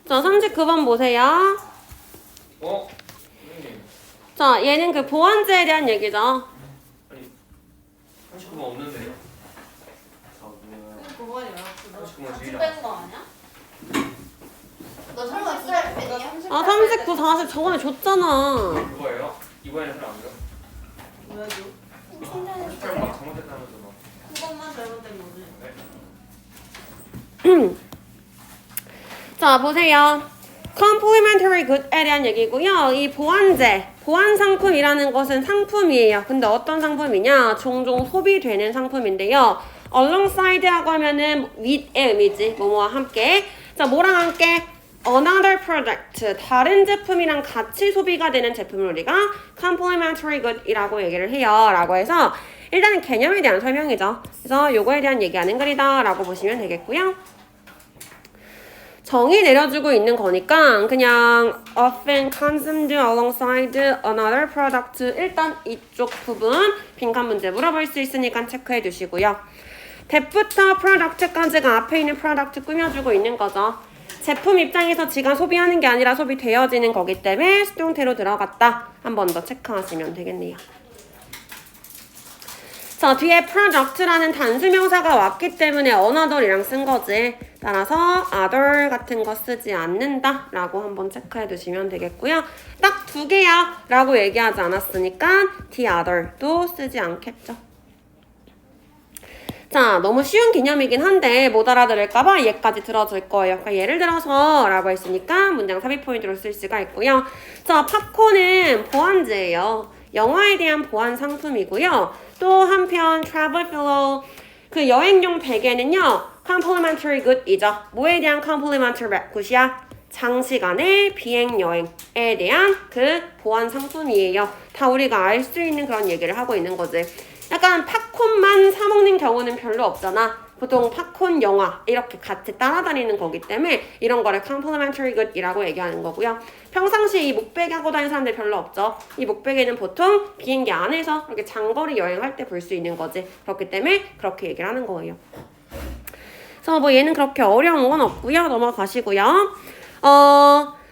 자, 39번 보세요. 선생님. 자, 얘는 그 보완제에 대한 얘기죠. 아니, 39번 없는데요? 그거야. 그거 주의라. 뺀거 아니야? 너 설마 이거 30? 아, 39, 40 저번에 줬잖아. 그거예요? 이번에는 잘안 돼요? 왜 줘? 38번 막 잘못했다면서 막. 그것만 잘못된 거지. 네. 자, 보세요. Complementary good에 대한 얘기고요. 이 보완제, 보완상품이라는 것은 상품이에요. 근데 어떤 상품이냐? 종종 소비되는 상품인데요. Alongside하고 하면은 with의 의미지. 뭐뭐와 함께. 자, 뭐랑 함께? Another product, 다른 제품이랑 같이 소비가 되는 제품을 우리가 complementary good이라고 얘기를 해요. 라고 해서 일단은 개념에 대한 설명이죠. 그래서 요거에 대한 얘기하는 글이다 라고 보시면 되겠고요. 정의 내려주고 있는 거니까 그냥 often consumed alongside another product 일단 이쪽 부분 빈칸 문제 물어볼 수 있으니까 체크해 두시고요. that부터 product까지가 앞에 있는 product 꾸며주고 있는 거죠. 제품 입장에서 지가 소비하는 게 아니라 소비되어지는 거기 때문에 수동태로 들어갔다. 한 번 더 체크하시면 되겠네요. 자, 뒤에 product라는 단수명사가 왔기 때문에 another이랑 쓴 거지. 따라서 other 같은 거 쓰지 않는다 라고 한번 체크해 두시면 되겠고요. 딱 두 개야 라고 얘기하지 않았으니까 the other도 쓰지 않겠죠. 자, 너무 쉬운 개념이긴 한데 못 알아들을까봐 얘까지 들어줄 거예요. 그러니까 예를 들어서 라고 했으니까 문장 삽입 포인트로 쓸 수가 있고요. 자, 팝콘은 보완제예요. 영화에 대한 보완 상품이고요. 또 한편 travel pillow 그 여행용 베개는요. complimentary good이죠. 뭐에 대한 complimentary good이야? 장시간의 비행여행에 대한 그 보완 상품이에요. 다 우리가 알 수 있는 그런 얘기를 하고 있는 거지. 약간 팝콘만 사 먹는 경우는 별로 없잖아. 보통 팝콘 영화 이렇게 같이 따라다니는 거기 때문에 이런 거를 complementary good이라고 얘기하는 거고요. 평상시에 이 목베개 하고 다니는 사람들 별로 없죠. 이 목베개는 보통 비행기 안에서 이렇게 장거리 여행할 때 볼 수 있는 거지. 그렇기 때문에 그렇게 얘기를 하는 거예요. 그래서 뭐 얘는 그렇게 어려운 건 없고요. 넘어가시고요.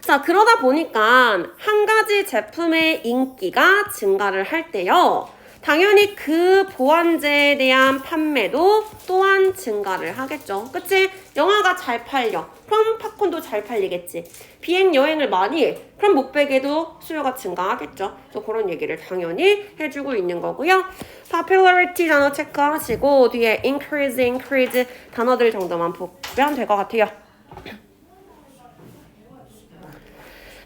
자, 그러다 보니까 한 가지 제품의 인기가 증가를 할 때요. 당연히 그 보완제에 대한 판매도 또한 증가를 하겠죠. 그치? 영화가 잘 팔려. 그럼 팝콘도 잘 팔리겠지. 비행 여행을 많이 해. 그럼 목베개도 수요가 증가하겠죠. 그래서 그런 얘기를 당연히 해주고 있는 거고요. popularity 단어 체크하시고 뒤에 increase 단어들 정도만 보면 될 것 같아요.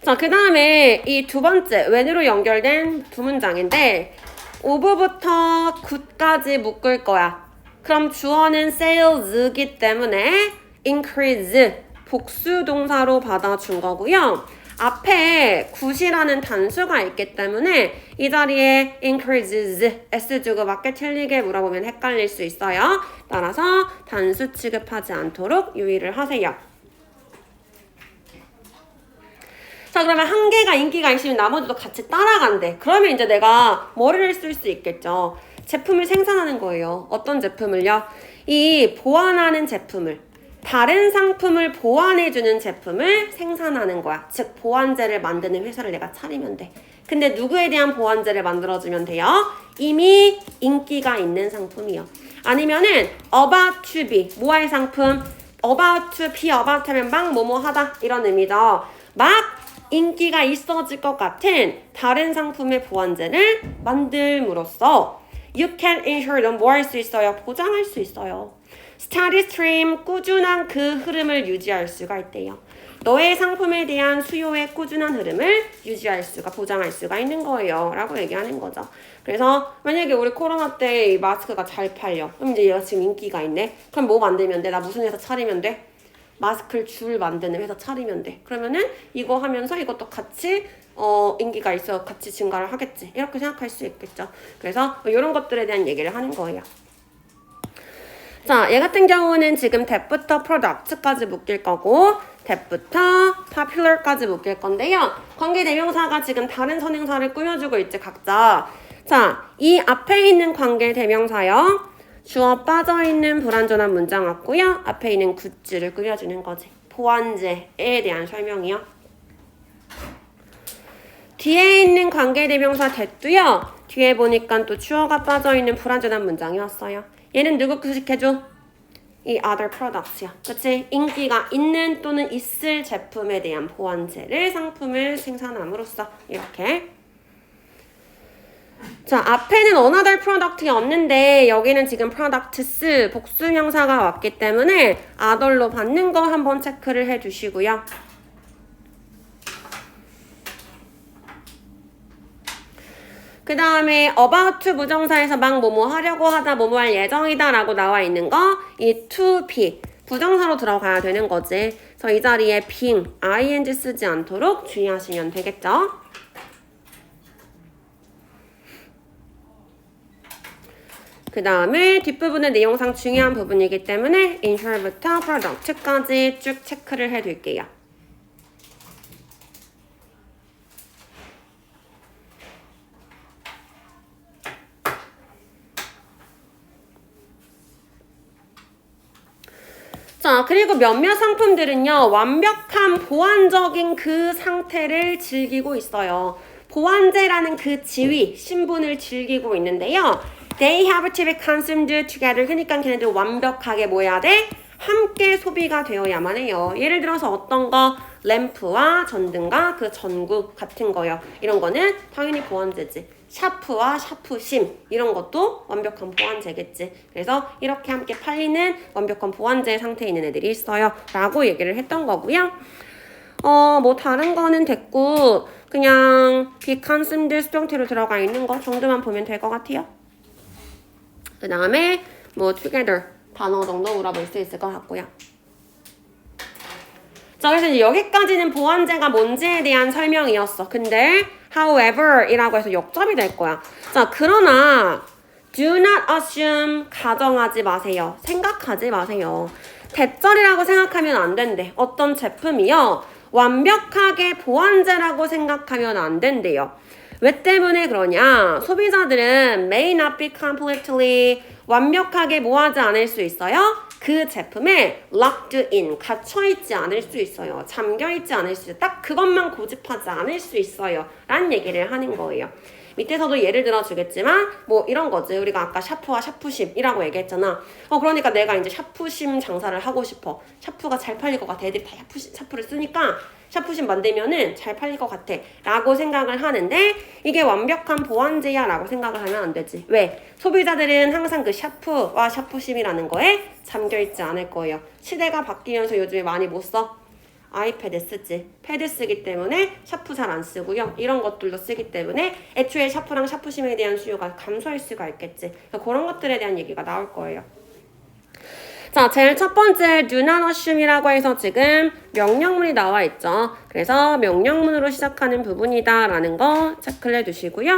자, 그 다음에 이 두 번째 when으로 연결된 두 문장인데 of부터 good까지 묶을 거야. 그럼 주어는 sales이기 때문에 increase 복수 동사로 받아준 거고요. 앞에 good이라는 단수가 있기 때문에 이 자리에 increases s 주고 맞게 틀리게 물어보면 헷갈릴 수 있어요. 따라서 단수 취급하지 않도록 유의를 하세요. 자, 그러면 한 개가 인기가 있으면 나머지도 같이 따라간대. 그러면 이제 내가 머리를 쓸 수 있겠죠. 제품을 생산하는 거예요. 어떤 제품을요? 이 보완하는 제품을, 다른 상품을 보완해주는 제품을 생산하는 거야. 즉, 보완제를 만드는 회사를 내가 차리면 돼. 근데 누구에 대한 보완제를 만들어주면 돼요? 이미 인기가 있는 상품이요. 아니면은 about to be, 뭐할 상품? about to be about 하면 막 뭐뭐 하다 이런 의미죠. 막 인기가 있어질 것 같은 다른 상품의 보완제를 만들므로써 you can ensure 넌 뭐 할 수 있어요? 보장할 수 있어요. steady stream, 꾸준한 그 흐름을 유지할 수가 있대요. 너의 상품에 대한 수요의 꾸준한 흐름을 유지할 수가, 보장할 수가 있는 거예요. 라고 얘기하는 거죠. 그래서 만약에 우리 코로나 때 이 마스크가 잘 팔려. 그럼 이제 얘가 지금 인기가 있네. 그럼 뭐 만들면 돼? 나 무슨 회사 차리면 돼? 마스크를 줄 만드는 회사 차리면 돼. 그러면은 이거 하면서 이것도 같이 인기가 있어 같이 증가를 하겠지. 이렇게 생각할 수 있겠죠. 그래서 이런 것들에 대한 얘기를 하는 거예요. 자, 얘 같은 경우는 지금 that부터 product까지 묶일 거고 that부터 popular까지 묶일 건데요. 관계대명사가 지금 다른 선행사를 꾸며주고 있지 각자. 자, 이 앞에 있는 관계대명사요. 주어 빠져있는 불완전한 문장 같고요. 앞에 있는 굿즈를 그려주는 거지. 보완제에 대한 설명이요. 뒤에 있는 관계대명사 that도요. 뒤에 보니까 또 주어가 빠져있는 불완전한 문장이 왔어요. 얘는 누구 구식해줘? 이 other products야. 그치? 인기가 있는 또는 있을 제품에 대한 보완제를 상품을 생산함으로써 이렇게. 자, 앞에는 another product이 없는데 여기는 지금 products 복수명사가 왔기 때문에 other로 받는 거 한번 체크를 해주시고요. 그 다음에 about to 부정사에서 막 뭐뭐 하려고 하다 뭐뭐 할 예정이다 라고 나와 있는 거 이 to be 부정사로 들어가야 되는 거지. 그래서 이 자리에 being, ing 쓰지 않도록 주의하시면 되겠죠. 그 다음에 뒷부분은 내용상 중요한 부분이기 때문에 insure부터 product까지 쭉 체크를 해둘게요. 자, 그리고 몇몇 상품들은요, 완벽한 보완적인 그 상태를 즐기고 있어요. 보완제라는 그 지위, 신분을 즐기고 있는데요. They have to be consumed together. 그러니까 걔네들 완벽하게 뭐 해야 돼? 함께 소비가 되어야만 해요. 예를 들어서 어떤 거? 램프와 전등과 그 전구 같은 거요. 이런 거는 당연히 보완제지. 샤프와 샤프심 이런 것도 완벽한 보완제겠지. 그래서 이렇게 함께 팔리는 완벽한 보완제 상태에 있는 애들이 있어요. 라고 얘기를 했던 거고요. 뭐 다른 거는 됐고 그냥 be consumed 수동태로 들어가 있는 거 정도만 보면 될 것 같아요. 그 다음에 뭐 together 단어 정도 물어볼 수 있을 것 같고요. 자, 그래서 이제 여기까지는 보완제가 뭔지에 대한 설명이었어. 근데 however 이라고 해서 역접이 될 거야. 자, 그러나 do not assume 가정하지 마세요. 생각하지 마세요. 대절이라고 생각하면 안 된대. 어떤 제품이요. 완벽하게 보완제라고 생각하면 안 된대요. 왜 때문에 그러냐? 소비자들은 may not be completely 완벽하게 뭐하지 않을 수 있어요? 그 제품에 locked in, 갇혀있지 않을 수 있어요. 잠겨있지 않을 수 있어요. 딱 그것만 고집하지 않을 수 있어요. 라는 얘기를 하는 거예요. 밑에서도 예를 들어 주겠지만 뭐 이런 거지. 우리가 아까 샤프와 샤프심이라고 얘기했잖아. 그러니까 내가 이제 샤프심 장사를 하고 싶어. 샤프가 잘 팔릴 것 같아. 애들이 다 샤프를 쓰니까 샤프심 만들면은 잘 팔릴 것 같아 라고 생각을 하는데 이게 완벽한 보완제야 라고 생각을 하면 안 되지. 왜? 소비자들은 항상 그 샤프와 샤프심이라는 거에 잠겨있지 않을 거예요. 시대가 바뀌면서 요즘에 많이 못 써? 아이패드 쓰지. 패드 쓰기 때문에 샤프 잘 안 쓰고요. 이런 것들도 쓰기 때문에 애초에 샤프랑 샤프심에 대한 수요가 감소할 수가 있겠지. 그러니까 그런 것들에 대한 얘기가 나올 거예요. 자, 제일 첫 번째 do not assume이라고 해서 지금 명령문이 나와 있죠. 그래서 명령문으로 시작하는 부분이다 라는 거 체크를 해두시고요.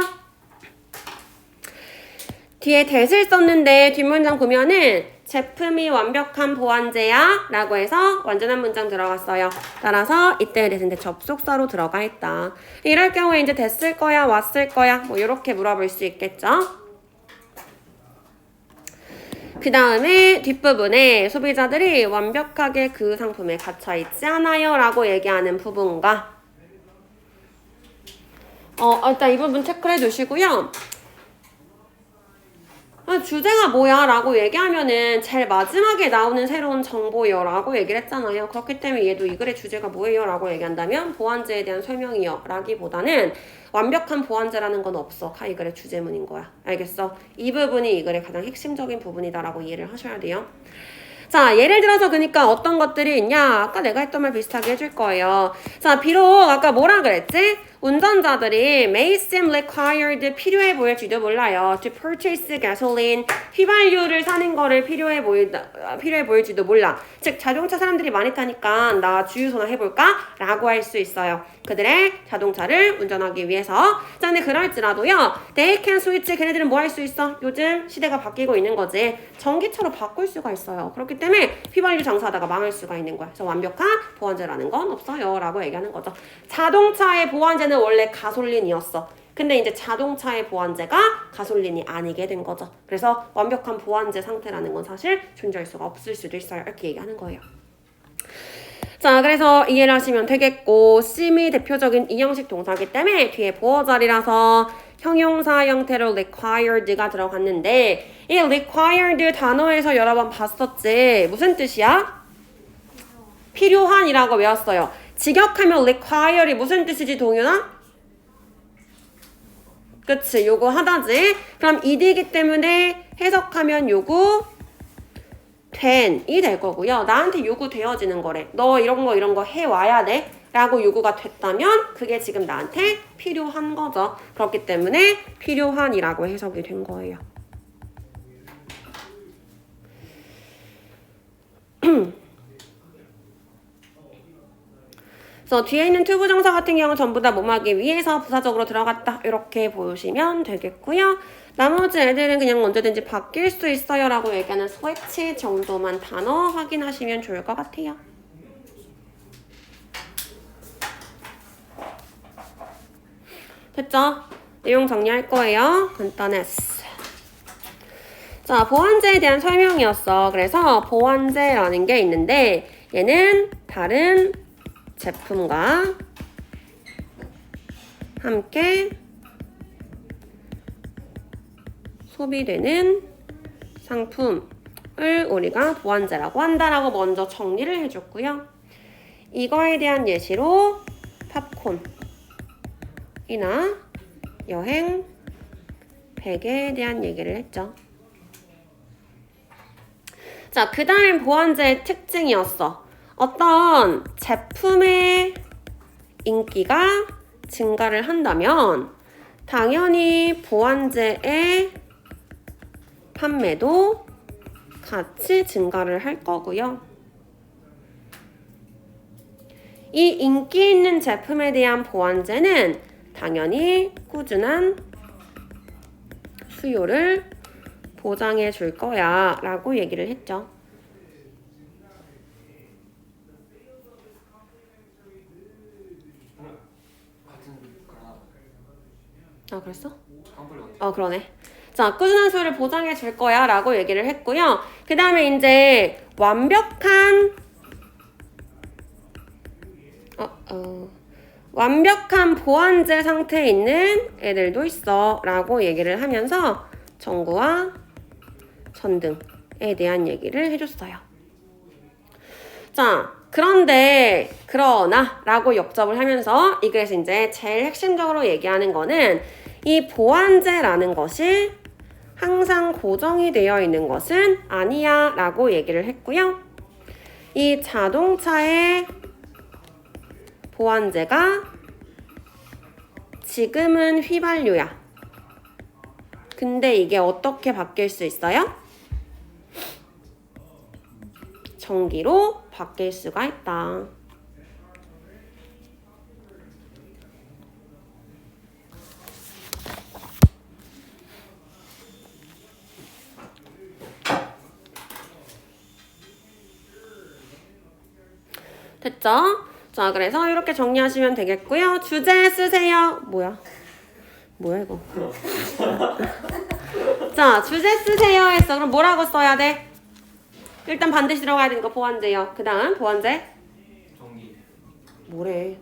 뒤에 that을 썼는데 뒷문장 보면은 제품이 완벽한 보완제야 라고 해서 완전한 문장 들어갔어요. 따라서 이때 that인데 접속사로 들어가 있다. 이럴 경우에 이제 됐을 거야 왔을 거야 뭐 이렇게 물어볼 수 있겠죠. 그 다음에 뒷부분에 소비자들이 완벽하게 그 상품에 갇혀있지 않아요 라고 얘기하는 부분과 일단 이 부분 체크를 해두시고요. 주제가 뭐야 라고 얘기하면은 제일 마지막에 나오는 새로운 정보요 라고 얘기를 했잖아요. 그렇기 때문에 얘도 이 글의 주제가 뭐예요 라고 얘기한다면 보완제에 대한 설명이요 라기보다는 완벽한 보완제라는 건 없어. 이 글의 주제문인 거야. 알겠어? 이 부분이 이 글의 가장 핵심적인 부분이다 라고 이해를 하셔야 돼요. 자, 예를 들어서 그러니까 어떤 것들이 있냐? 아까 내가 했던 말 비슷하게 해줄 거예요. 자, 비록 아까 뭐라 그랬지? 운전자들이 may seem required 필요해 보일지도 몰라요. to purchase gasoline 휘발유를 사는 거를 필요해 보일지도 몰라. 즉 자동차 사람들이 많이 타니까 나 주유소나 해볼까? 라고 할 수 있어요. 그들의 자동차를 운전하기 위해서. 자, 근데 그럴지라도요. they can switch 걔네들은 뭐 할 수 있어? 요즘 시대가 바뀌고 있는 거지. 전기차로 바꿀 수가 있어요. 그렇기 때문에 휘발유 장사하다가 망할 수가 있는 거야. 그래서 완벽한 보완제라는 건 없어요. 라고 얘기하는 거죠. 자동차의 보완제는 원래 가솔린이었어. 근데 이제 자동차의 보완제가 가솔린이 아니게 된 거죠. 그래서 완벽한 보완제 상태라는 건 사실 존재할 수가 없을 수도 있어요. 이렇게 얘기하는 거예요. 자, 그래서 이해를 하시면 되겠고, sim이 대표적인 이형식 동사이기 때문에 뒤에 보어 자리라서 형용사 형태로 required가 들어갔는데, 이 required 단어에서 여러 번 봤었지. 무슨 뜻이야? 필요한이라고 외웠어요. 직역하면 require이 무슨 뜻이지, 동윤아? 그치, 요구하다지. 그럼 id이기 때문에 해석하면 요구 된이 될 거고요. 나한테 요구되어지는 거래. 너 이런 거 해와야 돼 라고 요구가 됐다면 그게 지금 나한테 필요한 거죠. 그렇기 때문에 필요한이라고 해석이 된 거예요. 그래서 뒤에 있는 to 부정사 같은 경우는 전부 다 뭐뭐하기 위해서 부사적으로 들어갔다 이렇게 보시면 되겠고요. 나머지 애들은 그냥 언제든지 바뀔 수 있어요 라고 얘기하는 스위치 정도만 단어 확인하시면 좋을 것 같아요. 됐죠? 내용 정리할 거예요. 간단했어. 자, 보완제에 대한 설명이었어. 그래서 보완제라는 게 있는데 얘는 다른 제품과 함께 소비되는 상품을 우리가 보완제라고 한다라고 먼저 정리를 해줬고요. 이거에 대한 예시로 팝콘이나 여행 베개에 대한 얘기를 했죠. 자, 그 다음엔 보완제의 특징이었어. 어떤 제품의 인기가 증가를 한다면 당연히 보완제의 판매도 같이 증가를 할 거고요. 이 인기 있는 제품에 대한 보완제는 당연히 꾸준한 수요를 보장해 줄 거야 라고 얘기를 했죠. 같은 거랑 아, 그랬어? 깜빡이 그러네. 자, 꾸준한 수요를 보장해 줄 거야 라고 얘기를 했고요. 그 다음에 이제 완벽한 보완제 상태에 있는 애들도 있어 라고 얘기를 하면서 전구와 전등에 대한 얘기를 해줬어요. 자, 그러나 라고 역접을 하면서 이 글에서 이제 제일 핵심적으로 얘기하는 거는 이 보완제라는 것이 항상 고정이 되어 있는 것은 아니야 라고 얘기를 했고요. 이 자동차의 보완제가 지금은 휘발유야. 근데 이게 어떻게 바뀔 수 있어요? 전기로 바뀔 수가 있다. 됐죠? 자, 그래서 이렇게 정리하시면 되겠고요. 주제 쓰세요. 뭐야 이거. 자, 주제 쓰세요 했어. 그럼 뭐라고 써야 돼? 일단 반드시 들어가야 되는 거 보완제요. 그 다음 보완제. 전기 뭐래.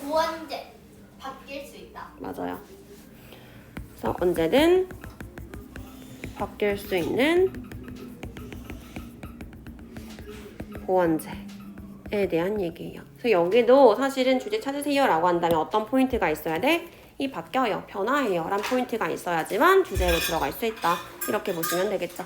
보완제 바뀔 수 있다. 맞아요. 그래서 언제든 바뀔 수 있는 보완제에 대한 얘기예요. 그래서 여기도 사실은 주제 찾으세요 라고 한다면 어떤 포인트가 있어야 돼? 이 바뀌어요. 변화해요. 란 포인트가 있어야지만 주제로 들어갈 수 있다. 이렇게 보시면 되겠죠.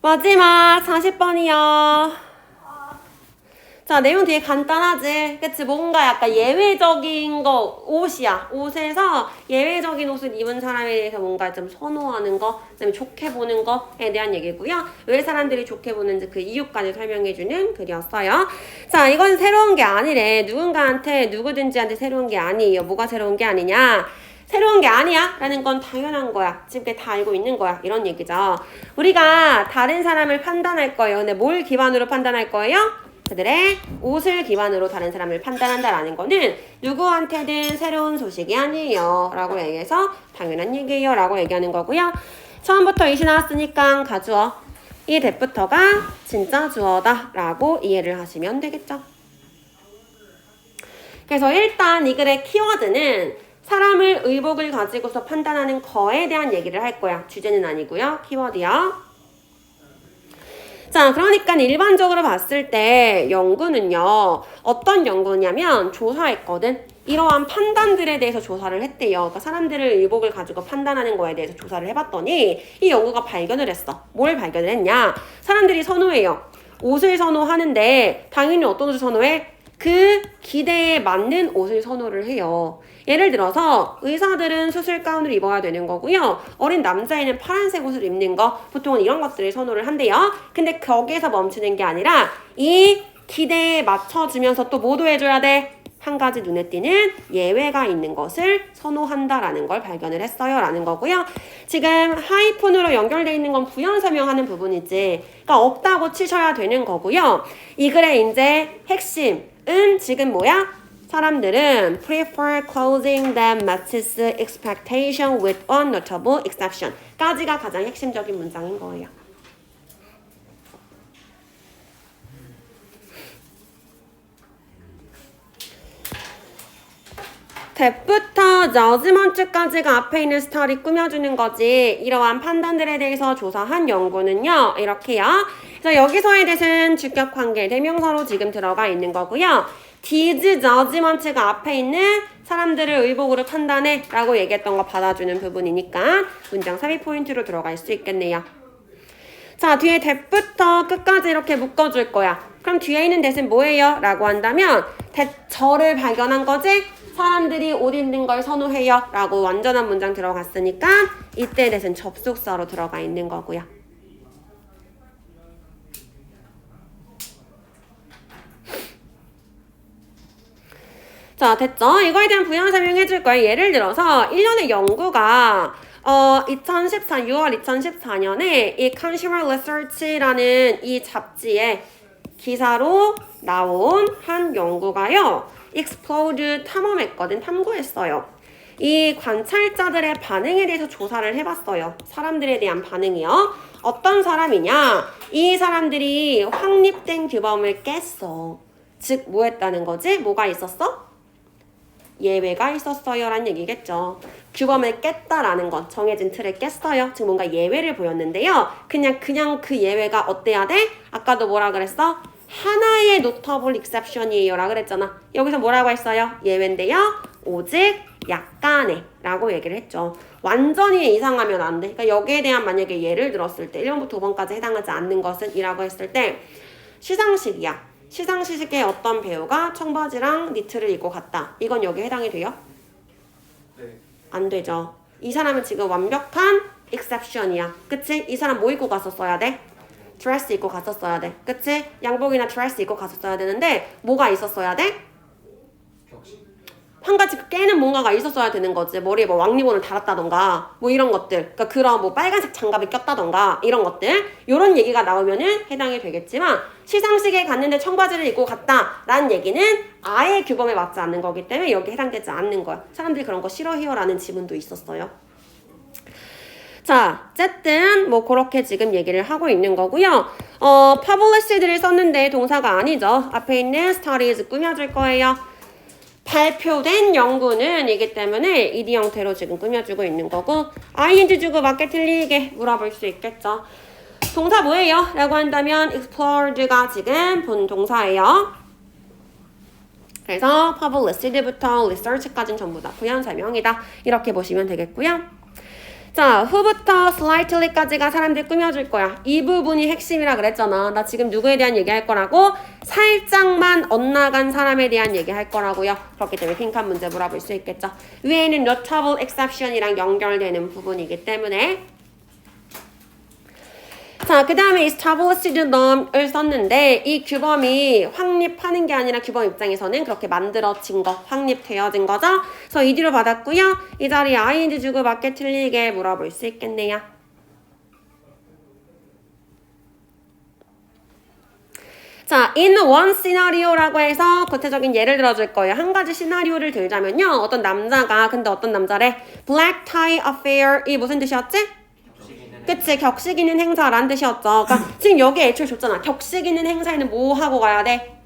마지막 40번이요. 자, 내용 되게 간단하지? 그치? 뭔가 약간 예외적인 거, 옷이야. 옷에서 예외적인 옷을 입은 사람에 대해서 뭔가 좀 선호하는 거, 그 다음에 좋게 보는 거에 대한 얘기고요. 왜 사람들이 좋게 보는지 그 이유까지 설명해주는 글이었어요. 자, 이건 새로운 게 아니래. 누구든지한테 새로운 게 아니에요. 뭐가 새로운 게 아니냐? 새로운 게 아니야 라는 건 당연한 거야. 지금 다 알고 있는 거야. 이런 얘기죠. 우리가 다른 사람을 판단할 거예요. 근데 뭘 기반으로 판단할 거예요? 그들의 옷을 기반으로 다른 사람을 판단한다라는 거는 누구한테든 새로운 소식이 아니에요 라고 얘기해서 당연한 얘기예요 라고 얘기하는 거고요. 처음부터 이시 나왔으니까 가주어. 이 that부터가 진짜 주어다 라고 이해를 하시면 되겠죠. 그래서 일단 이 글의 키워드는 사람을 의복을 가지고서 판단하는 거에 대한 얘기를 할 거야. 주제는 아니고요. 키워드요. 자, 그러니까 일반적으로 봤을 때 연구는요. 어떤 연구냐면 조사했거든. 이러한 판단들에 대해서 조사를 했대요. 그러니까 사람들을 의복을 가지고 판단하는 거에 대해서 조사를 해봤더니 이 연구가 발견을 했어. 뭘 발견을 했냐? 사람들이 선호해요. 옷을 선호하는데 당연히 어떤 옷을 선호해? 그 기대에 맞는 옷을 선호를 해요. 예를 들어서 의사들은 수술 가운을 입어야 되는 거고요. 어린 남자애는 파란색 옷을 입는 거 보통은 이런 것들을 선호를 한대요. 근데 거기에서 멈추는 게 아니라 이 기대에 맞춰주면서 또 뭐도 해줘야 돼? 한 가지 눈에 띄는 예외가 있는 것을 선호한다라는 걸 발견을 했어요 라는 거고요. 지금 하이폰으로 연결되어 있는 건 부연 설명하는 부분이지. 그러니까 없다고 치셔야 되는 거고요. 이 글의 이제 핵심은 지금 뭐야? 사람들은 prefer clothing that matches expectation with a notable exception 까지가 가장 핵심적인 문장인 거예요. that부터 judgment까지가 앞에 있는 스타일이 꾸며주는 거지. 이러한 판단들에 대해서 조사한 연구는요. 이렇게요. 그래서 여기서의 대신 주격 관계 대명사로 지금 들어가 있는 거고요. Did judgment가 앞에 있는 사람들을 의복으로 판단해 라고 얘기했던 거 받아주는 부분이니까 문장 삽입 포인트로 들어갈 수 있겠네요. 자, 뒤에 that부터 끝까지 이렇게 묶어줄 거야. 그럼 뒤에 있는 that은 뭐예요? 라고 한다면 that 저를 발견한 거지? 사람들이 옷 입는 걸 선호해요 라고 완전한 문장 들어갔으니까 이때 that은 접속사로 들어가 있는 거고요. 자, 됐죠? 이거에 대한 부연 설명해 줄 거예요. 예를 들어서 1년의 연구가 6월 2014년에 이 Consumer Research라는 이 잡지에 기사로 나온 한 연구가요. Explode 탐험했거든. 탐구했어요. 이 관찰자들의 반응에 대해서 조사를 해봤어요. 사람들에 대한 반응이요. 어떤 사람이냐? 이 사람들이 확립된 규범을 깼어. 즉, 뭐 했다는 거지? 뭐가 있었어? 예외가 있었어요 라는 얘기겠죠. 규범을 깼다라는 건 정해진 틀을 깼어요. 즉 뭔가 예외를 보였는데요. 그냥 그 예외가 어때야 돼? 아까도 뭐라 그랬어? 하나의 notable exception이에요 라 그랬잖아. 여기서 뭐라고 했어요? 예외인데요. 오직 약간의 라고 얘기를 했죠. 완전히 이상하면 안 돼. 그러니까 여기에 대한 만약에 예를 들었을 때 1번부터 5번까지 해당하지 않는 것은 이라고 했을 때 시상식이야. 시상식에 어떤 배우가 청바지랑 니트를 입고 갔다. 이건 여기에 해당이 돼요? 네. 안 되죠. 이 사람은 지금 완벽한 exception이야. 그치? 이 사람 뭐 입고 갔었어야 돼? 드레스 입고 갔었어야 돼. 그치? 양복이나 드레스 입고 갔었어야 되는데 뭐가 있었어야 돼? 격식. 한 가지 깨는 뭔가가 있었어야 되는 거지. 머리에 뭐 왕리본을 달았다던가 뭐 이런 것들. 그러니까 그런 뭐 빨간색 장갑을 꼈다던가 이런 것들. 요런 얘기가 나오면은 해당이 되겠지만 시상식에 갔는데 청바지를 입고 갔다 라는 얘기는 아예 규범에 맞지 않는 거기 때문에 여기 해당되지 않는 거야. 사람들이 그런 거 싫어해요 라는 지문도 있었어요. 자, 어쨌든 뭐 그렇게 지금 얘기를 하고 있는 거고요. published를 썼는데 동사가 아니죠. 앞에 있는 studies 꾸며줄 거예요. 발표된 연구는 이기 때문에 ed 형태로 지금 꾸며주고 있는 거고 ing 주고 맞게 틀리게 물어볼 수 있겠죠. 동사 뭐예요? 라고 한다면 explored가 지금 본동사예요. 그래서 published부터 research까지는 전부 다 부연 설명이다. 이렇게 보시면 되겠고요. 자, who부터 slightly까지가 사람들 꾸며줄 거야. 이 부분이 핵심이라 그랬잖아. 나 지금 누구에 대한 얘기할 거라고? 살짝만 엇나간 사람에 대한 얘기할 거라고요. 그렇기 때문에 빈칸 문제 물어볼 수 있겠죠. 위에는 notable exception이랑 연결되는 부분이기 때문에 자, 그 다음에 established norm을 썼는데 이 규범이 확립하는 게 아니라 규범 입장에서는 그렇게 만들어진 거, 확립되어진 거죠. 그래서 이 뒤로 받았고요. 이 자리에 ing 주고 맞게 틀리게 물어볼 수 있겠네요. 자, in one scenario라고 해서 구체적인 예를 들어줄 거예요. 한 가지 시나리오를 들자면요. 어떤 남자가, 근데 어떤 남자래? black tie affair 이 무슨 뜻이었지? 그치, 격식 있는 행사란 뜻이었죠. 그러니까 지금 여기 애초에 줬잖아. 격식 있는 행사에는 뭐 하고 가야 돼?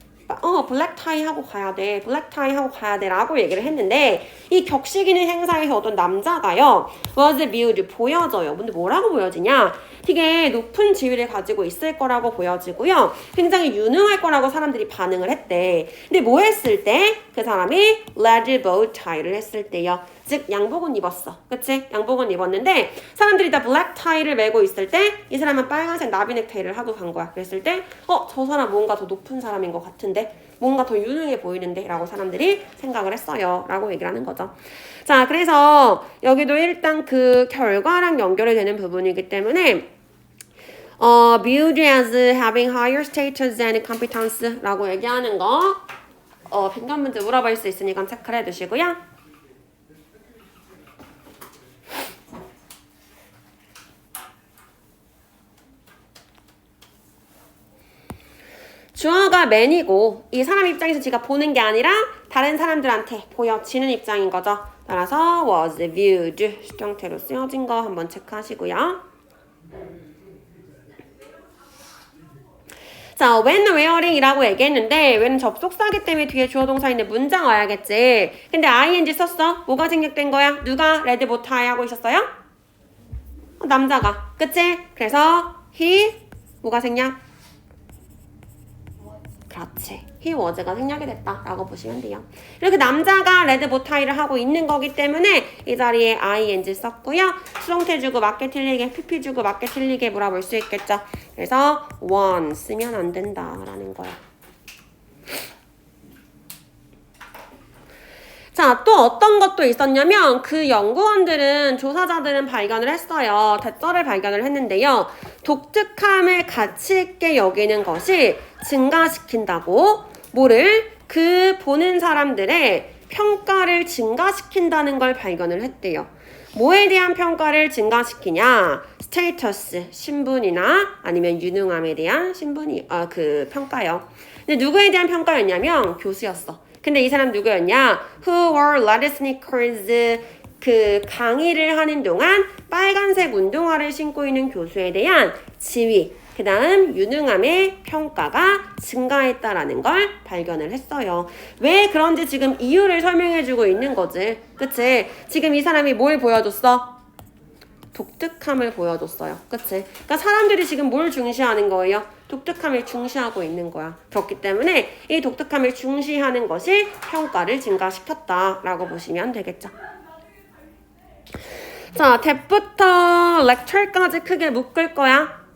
블랙타이 하고 가야 돼. 블랙타이 하고 가야 돼. 라고 얘기를 했는데 이 격식 있는 행사에서 어떤 남자가요. was viewed 보여져요. 근데 뭐라고 보여지냐? 되게 높은 지위를 가지고 있을 거라고 보여지고요. 굉장히 유능할 거라고 사람들이 반응을 했대. 근데 뭐 했을 때? 그 사람이 red bow tie를 했을 때요. 즉 양복은 입었어. 그치? 양복은 입었는데 사람들이 다 블랙 타이를 메고 있을 때 이 사람은 빨간색 나비 넥타이를 하고 간 거야. 그랬을 때 저 사람 뭔가 더 높은 사람인 것 같은데 뭔가 더 유능해 보이는데 라고 사람들이 생각을 했어요. 라고 얘기를 하는 거죠. 자, 그래서 여기도 일단 그 결과랑 연결이 되는 부분이기 때문에 viewed as having higher status and competence 라고 얘기하는 거 빈칸 문제 물어볼 수 있으니까 체크를 해두시고요. 주어가 man이고 이 사람 입장에서 지가 보는 게 아니라 다른 사람들한테 보여지는 입장인 거죠. 따라서 was viewed 수동태로 쓰여진 거 한번 체크하시고요. 자, when wearing이라고 얘기했는데 when 접속사기 때문에 뒤에 주어 동사 있는 문장 와야겠지. 근데 ing 썼어. 뭐가 생략된 거야? 누가 레드 보타이 하고 있었어요? 남자가. 그치? 그래서 he 뭐가 생략? 그렇지. he was가 생략이 됐다라고 보시면 돼요. 이렇게 남자가 레드 보타이를 하고 있는 거기 때문에 이 자리에 ing 썼고요. 수동태 주고 맞게 틀리게, pp 주고 맞게 틀리게 물어볼 수 있겠죠. 그래서 one 쓰면 안 된다라는 거야. 자, 또 어떤 것도 있었냐면 그 연구원들은, 조사자들은 발견을 했어요. 대처를 발견을 했는데요. 독특함을 가치 있게 여기는 것이 증가시킨다고 뭐를? 그 보는 사람들의 평가를 증가시킨다는 걸 발견을 했대요. 뭐에 대한 평가를 증가시키냐? 스테이터스, 신분이나 아니면 유능함에 대한 그 평가요. 근데 누구에 대한 평가였냐면 교수였어. 근데 이 사람 누구였냐? Who wore red sneakers 그 강의를 하는 동안 빨간색 운동화를 신고 있는 교수에 대한 지위, 그 다음 유능함의 평가가 증가했다라는 걸 발견을 했어요. 왜 그런지 지금 이유를 설명해주고 있는 거지. 그치? 지금 이 사람이 뭘 보여줬어? 독특함을 보여줬어요. 그치? 그러니까 사람들이 지금 뭘 중시하는 거예요? 독특함을 중시하고 있는 거야. 그렇기 때문에 이 독특함을 중시하는 것이 평가를 증가시켰다라고 보시면 되겠죠. 자, that부터 lecture까지 크게 묶을 거야.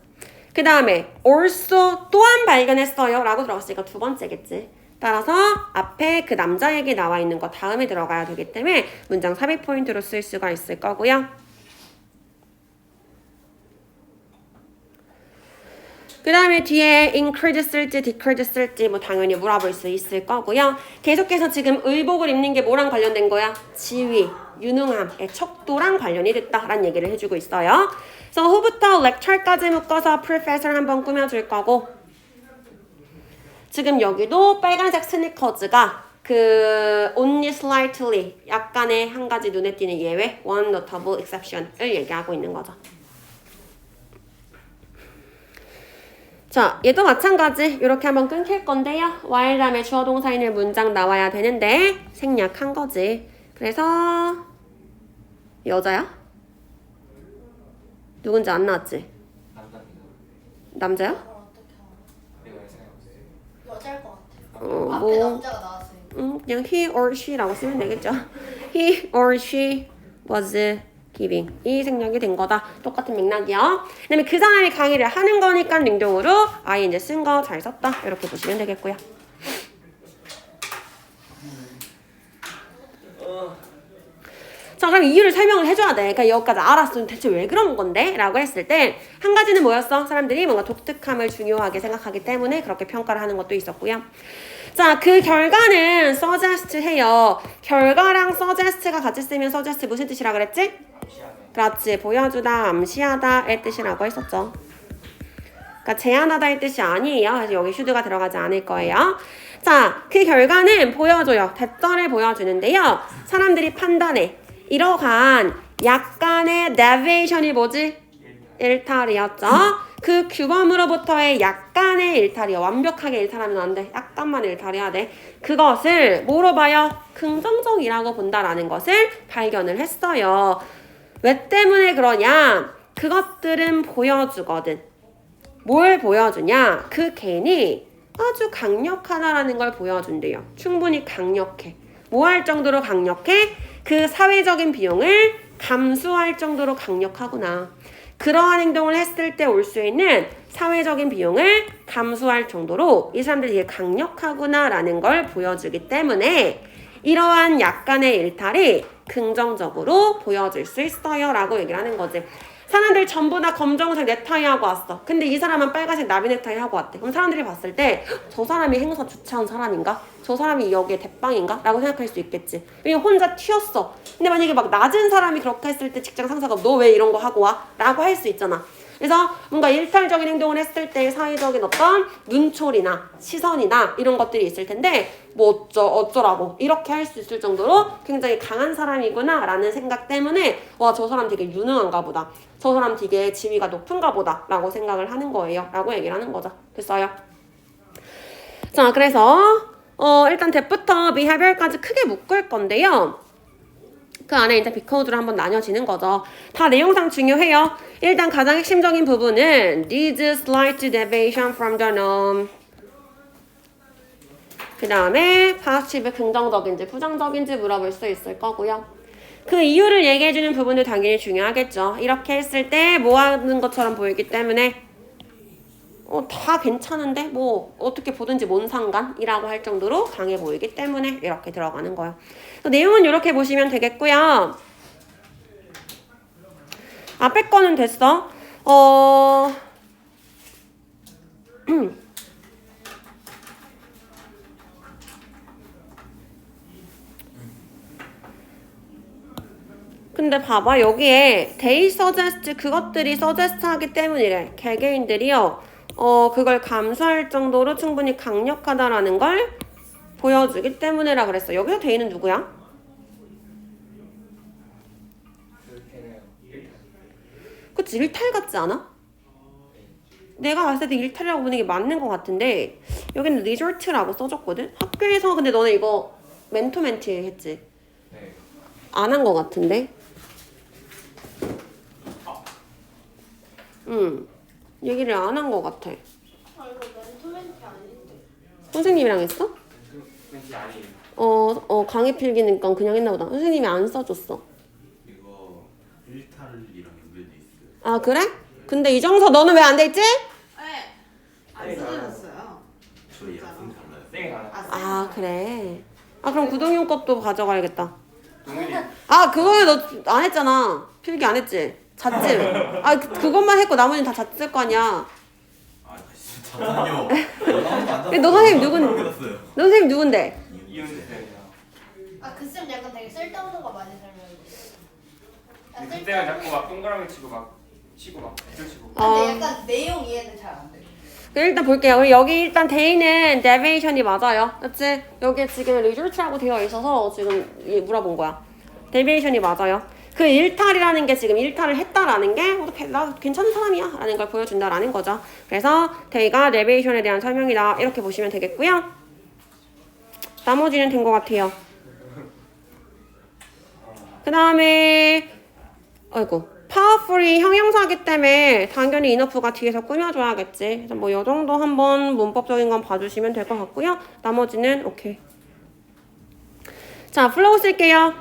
그 다음에 also 또한 발견했어요 라고 들어갔으니까 두 번째겠지. 따라서 앞에 그 남자에게 나와 있는 거 다음에 들어가야 되기 때문에 문장 삽입 포인트로 쓸 수가 있을 거고요. 그 다음에 뒤에 increase 쓸지 decrease 쓸지 뭐 당연히 물어볼 수 있을 거고요. 계속해서 지금 의복을 입는 게 뭐랑 관련된 거야? 지위, 유능함의 척도랑 관련이 됐다라는 얘기를 해주고 있어요. 그래서 who부터 lecture까지 묶어서 professor 한번 꾸며줄 거고, 지금 여기도 빨간색 스니커즈가 그 only slightly 약간의 한 가지 눈에 띄는 예외 one notable exception을 얘기하고 있는 거죠. 자, 얘도 마찬가지 이렇게 한번 끊길 건데요. while 다음에 주어 동사 있는 문장 나와야 되는데 생략한 거지. 그래서 여자야? 누군지 안 나왔지? 남자입니다. 남자야? 내가 생각해봤어요. 여자일 것 같아. 앞에 뭐 남자가 나왔으니까. 그냥 he or she라고 쓰면 되겠죠. He or she was giving이 생략이 된 거다. 똑같은 맥락이요. 그다음에 그 사람이 강의를 하는 거니까 능동으로 I 이제 쓴 거 잘 썼다. 이렇게 보시면 되겠고요. 자, 그럼 이유를 설명을 해줘야 돼. 그러니까 여기까지 알았어. 대체 왜 그런 건데? 라고 했을 때 한 가지는 뭐였어? 사람들이 뭔가 독특함을 중요하게 생각하기 때문에 그렇게 평가를 하는 것도 있었고요. 자, 그 결과는 suggest 해요. 결과랑 suggest가 같이 쓰면 suggest 무슨 뜻이라 그랬지? 암시하네. 그렇지. 보여주다, 암시하다의 뜻이라고 했었죠. 그러니까 제안하다의 뜻이 아니에요. 그래서 여기 should가 들어가지 않을 거예요. 자, 그 결과는 보여줘요. 대절을 보여주는데요. 사람들이 판단해. 이러한 약간의 deviation이 뭐지? 일탈이었죠. 그 규범으로부터의 약간의 일탈이요. 완벽하게 일탈하면 안 돼. 약간만 일탈해야 돼. 그것을 뭐로 봐요? 긍정적이라고 본다라는 것을 발견을 했어요. 왜 때문에 그러냐? 그것들은 보여주거든. 뭘 보여주냐? 그 개인이 아주 강력하다라는 걸 보여준대요. 충분히 강력해. 뭐 할 정도로 강력해? 그 사회적인 비용을 감수할 정도로 강력하구나. 그러한 행동을 했을 때 올 수 있는 사회적인 비용을 감수할 정도로 이 사람들이 되게 강력하구나라는 걸 보여주기 때문에 이러한 약간의 일탈이 긍정적으로 보여질 수 있어요 라고 얘기를 하는 거지. 사람들 전부 다 검정색 넥타이 하고 왔어. 근데 이 사람은 빨간색 나비 넥타이 하고 왔대. 그럼 사람들이 봤을 때 저 사람이 행사 주최한 사람인가? 저 사람이 여기에 대빵인가? 라고 생각할 수 있겠지. 왜냐면 혼자 튀었어. 근데 만약에 막 낮은 사람이 그렇게 했을 때 직장 상사가 너 왜 이런 거 하고 와? 라고 할 수 있잖아. 그래서 뭔가 일탈적인 행동을 했을 때 사회적인 어떤 눈초리나 시선이나 이런 것들이 있을 텐데 뭐 어쩌라고 이렇게 할 수 있을 정도로 굉장히 강한 사람이구나 라는 생각 때문에 와, 저 사람 되게 유능한가 보다. 저 사람 되게 지위가 높은가 보다 라고 생각을 하는 거예요. 라고 얘기를 하는 거죠. 됐어요? 자, 그래서 일단 that부터 behavior까지 크게 묶을 건데요. 그 안에 이제 비커우드로 한번 나뉘어지는 거죠. 다 내용상 중요해요. 일단 가장 핵심적인 부분은 needs slight deviation from the norm. 그 다음에 positive 긍정적인지 부정적인지 물어볼 수 있을 거고요. 그 이유를 얘기해주는 부분도 당연히 중요하겠죠. 이렇게 했을 때 뭐 하는 것처럼 보이기 때문에 다 괜찮은데 뭐 어떻게 보든지 뭔 상관이라고 할 정도로 강해 보이기 때문에 이렇게 들어가는 거예요. 내용은 이렇게 보시면 되겠고요. 앞에 거는 됐어. 근데 봐봐, 여기에 they suggest 그것들이 suggest 하기 때문이래. 개개인들이요. 그걸 감수할 정도로 충분히 강력하다라는 걸 보여주기 때문에라 그랬어. 여기서 they는 누구야? 그렇게는 일탈. 그치, 일탈 같지 않아? 내가 봤을 때 일탈이라고 보는 게 맞는 것 같은데 여기는 resort라고 써줬거든? 학교에서 근데 너네 이거 멘토멘티 했지? 네. 안 한 것 같은데? 얘기를 안 한 것 같아. 아 이거 멘토멘트 아닌데. 선생님이랑 했어? 왠지 아니에요. 강의 필기니까 그냥 했나 보다. 선생님이 안 써줬어. 이거 일탈이랑 연결돼 있어요. 아, 그래? 근데 이정서 너는 왜 안 돼 있지? 네. 안 네, 쓰셨어요. 저희 약속이 달라요. 땡이 나요. 아, 그래. 아, 그럼 구동용 것도 가져가야겠다. 동일이 아, 그거에 너 안 했잖아. 필기 안 했지? 잤지? 아, 그것만 했고 나머지는 다 잤을 거 아니야. 아, 진짜 잠깐요. 근데 너 선생님 누군? 모르겠어요. 너 선생님 누군데? 이윤수 쌤이요. 아그 쌤 약간 되게 쓸데없는 거 많이 설명해 주세요. 근데 그때는 자꾸 막 동그라미 치고 막 줄 치고. 근데 약간 내용 이해는 잘 안 돼. 일단 볼게요. 우리 여기 일단 데이는 데비에이션이 맞아요. 그치? 여기 지금 리졸트라고 되어 있어서 지금 물어본 거야. 데비에이션이 맞아요. 그 일탈이라는 게 지금 일탈을 했다라는 게 나 괜찮은 사람이야 라는 걸 보여준다라는 거죠. 그래서 데이가 데비에이션에 대한 설명이다 이렇게 보시면 되겠고요. 나머지는 된 것 같아요. 그 다음에 파워풀이 형용사기 때문에 당연히 인어프가 뒤에서 꾸며줘야겠지. 그래서 뭐 요 정도 한번 문법적인 건 봐주시면 될 것 같고요. 나머지는 오케이. 자, 플로우 쓸게요.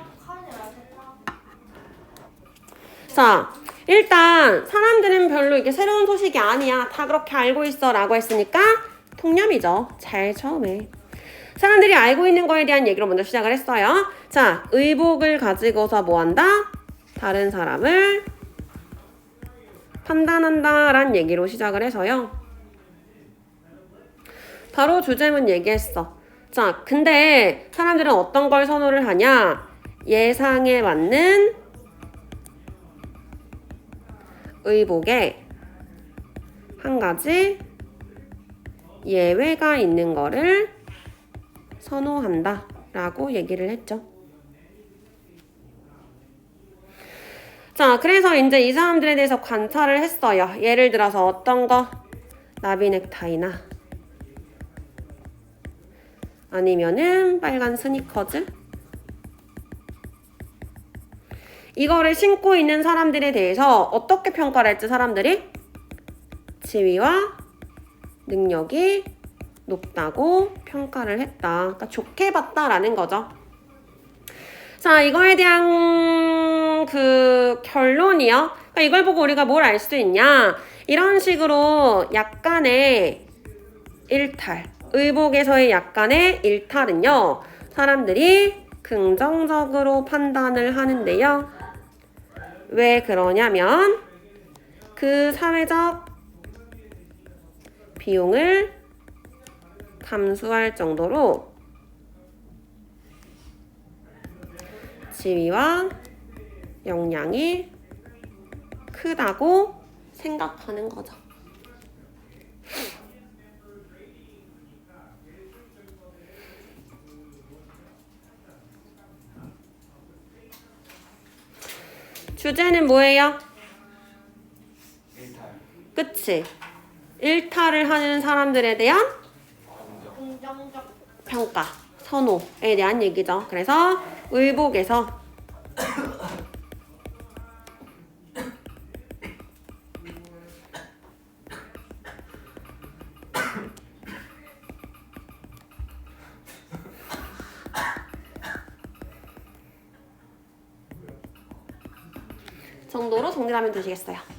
자, 일단 사람들은 별로 이게 새로운 소식이 아니야. 다 그렇게 알고 있어 라고 했으니까 통념이죠. 제일 처음에. 사람들이 알고 있는 거에 대한 얘기로 먼저 시작을 했어요. 자, 의복을 가지고서 뭐 한다? 다른 사람을 판단한다 라는 얘기로 시작을 해서요. 바로 주제문 얘기했어. 자, 근데 사람들은 어떤 걸 선호를 하냐? 예상에 맞는 의복에 한 가지 예외가 있는 거를 선호한다 라고 얘기를 했죠. 자, 그래서 이제 이 사람들에 대해서 관찰을 했어요. 예를 들어서 어떤 거? 나비 넥타이나 아니면은 빨간 스니커즈? 이거를 신고 있는 사람들에 대해서 어떻게 평가를 했지, 사람들이? 지위와 능력이 높다고 평가를 했다. 그러니까 좋게 봤다라는 거죠. 자, 이거에 대한 그 결론이요. 그러니까 이걸 보고 우리가 뭘 알 수 있냐? 이런 식으로 약간의 일탈, 의복에서의 약간의 일탈은요, 사람들이 긍정적으로 판단을 하는데요. 왜 그러냐면 그 사회적 비용을 감수할 정도로 지위와 역량이 크다고 생각하는 거죠. 주제는 뭐예요? 일탈. 그치? 일탈을 하는 사람들에 대한 긍정적 평가, 선호에 대한 얘기죠. 그래서 의복에서 정도로 정리를 하면 되시겠어요.